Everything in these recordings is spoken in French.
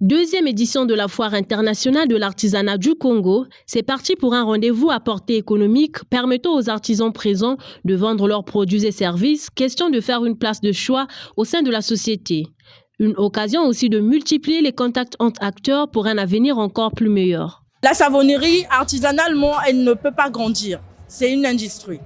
Deuxième édition de la Foire internationale de l'artisanat du Congo, c'est parti pour un rendez-vous à portée économique permettant aux artisans présents de vendre leurs produits et services, question de faire une place de choix au sein de la société. Une occasion aussi de multiplier les contacts entre acteurs pour un avenir encore plus meilleur. La savonnerie, artisanalement, elle ne peut pas grandir. C'est une industrie.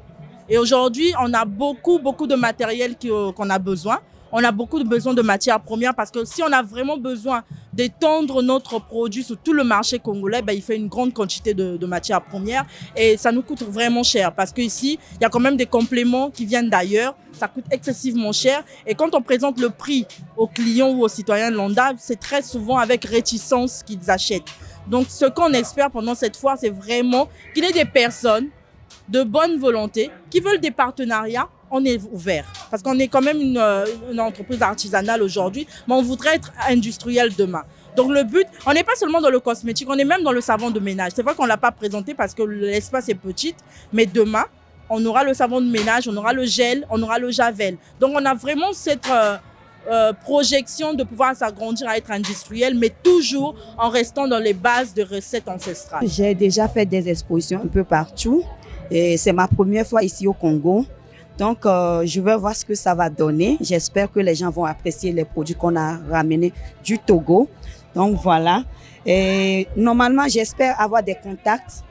Et aujourd'hui, on a beaucoup de matériel qu'on a besoin. On a beaucoup besoin de matières premières parce que si on a vraiment besoin d'étendre notre produit sur tout le marché congolais, il fait une grande quantité de matières premières et ça nous coûte vraiment cher parce qu'ici, il y a quand même des compléments qui viennent d'ailleurs, ça coûte excessivement cher et quand on présente le prix aux clients ou aux citoyens lambda, c'est très souvent avec réticence qu'ils achètent. Donc ce qu'on espère pendant cette foire, c'est vraiment qu'il y ait des personnes de bonne volonté qui veulent des partenariats. On est ouvert parce qu'on est quand même une entreprise artisanale aujourd'hui, mais on voudrait être industriel demain. Donc le but, on n'est pas seulement dans le cosmétique, on est même dans le savon de ménage. C'est vrai qu'on ne l'a pas présenté parce que l'espace est petit, mais demain, on aura le savon de ménage, on aura le gel, on aura le javel. Donc on a vraiment cette projection de pouvoir s'agrandir à être industriel, mais toujours en restant dans les bases de recettes ancestrales. J'ai déjà fait des expositions un peu partout et c'est ma première fois ici au Congo. Donc, je vais voir ce que ça va donner. J'espère que les gens vont apprécier les produits qu'on a ramenés du Togo. Donc, voilà. Et normalement, j'espère avoir des contacts,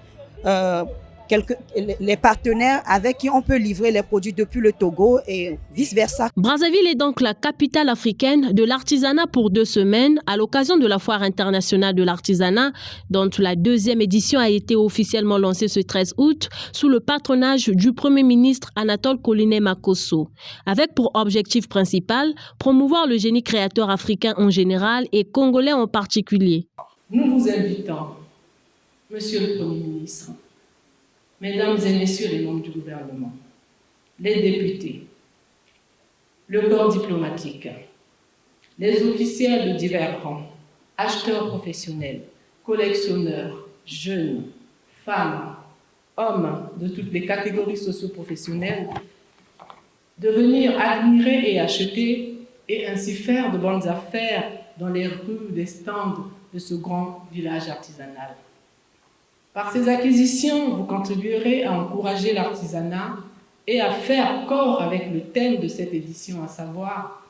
les partenaires avec qui on peut livrer les produits depuis le Togo et vice-versa. Brazzaville est donc la capitale africaine de l'artisanat pour 2 semaines à l'occasion de la Foire internationale de l'artisanat dont la 2e édition a été officiellement lancée ce 13 août sous le patronage du Premier ministre Anatole Koliné Makosso, avec pour objectif principal promouvoir le génie créateur africain en général et congolais en particulier. Nous vous invitons, Monsieur le Premier ministre, Mesdames et Messieurs les membres du gouvernement, les députés, le corps diplomatique, les officiels de divers rangs, acheteurs professionnels, collectionneurs, jeunes, femmes, hommes de toutes les catégories socio-professionnelles, de venir admirer et acheter et ainsi faire de bonnes affaires dans les rues des stands de ce grand village artisanal. Par ces acquisitions, vous contribuerez à encourager l'artisanat et à faire corps avec le thème de cette édition, à savoir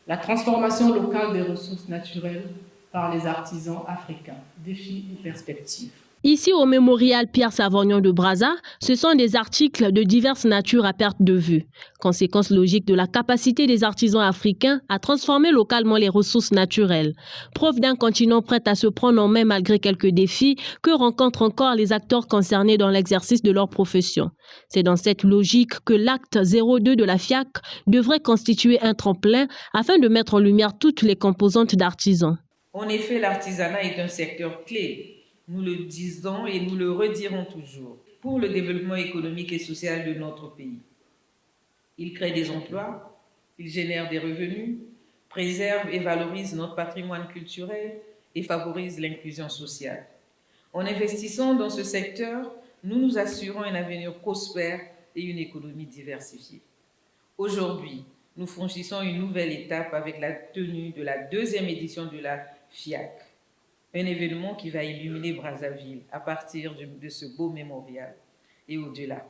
la transformation locale des ressources naturelles par les artisans africains. Défis et perspectives. Ici, au mémorial Pierre Savognon de Brazza, ce sont des articles de diverses natures à perte de vue. Conséquence logique de la capacité des artisans africains à transformer localement les ressources naturelles. Preuve d'un continent prêt à se prendre en main malgré quelques défis que rencontrent encore les acteurs concernés dans l'exercice de leur profession. C'est dans cette logique que l'acte 02 de la FIAC devrait constituer un tremplin afin de mettre en lumière toutes les composantes d'artisans. En effet, l'artisanat est un secteur clé. Nous le disons et nous le redirons toujours, pour le développement économique et social de notre pays. Il crée des emplois, il génère des revenus, préserve et valorise notre patrimoine culturel et favorise l'inclusion sociale. En investissant dans ce secteur, nous nous assurons un avenir prospère et une économie diversifiée. Aujourd'hui, nous franchissons une nouvelle étape avec la tenue de la 2e édition de la FIAC. Un événement qui va illuminer Brazzaville à partir de ce beau mémorial et au-delà,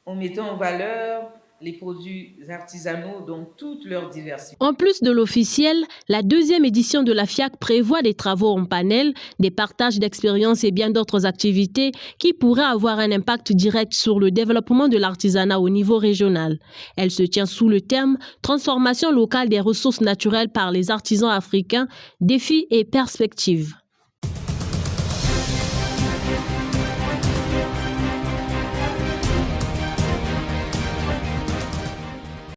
en mettant en valeur les produits artisanaux dans toute leur diversité. En plus de l'officiel, la 2e édition de la FIAC prévoit des travaux en panel, des partages d'expériences et bien d'autres activités qui pourraient avoir un impact direct sur le développement de l'artisanat au niveau régional. Elle se tient sous le terme « Transformation locale des ressources naturelles par les artisans africains, défis et perspectives ».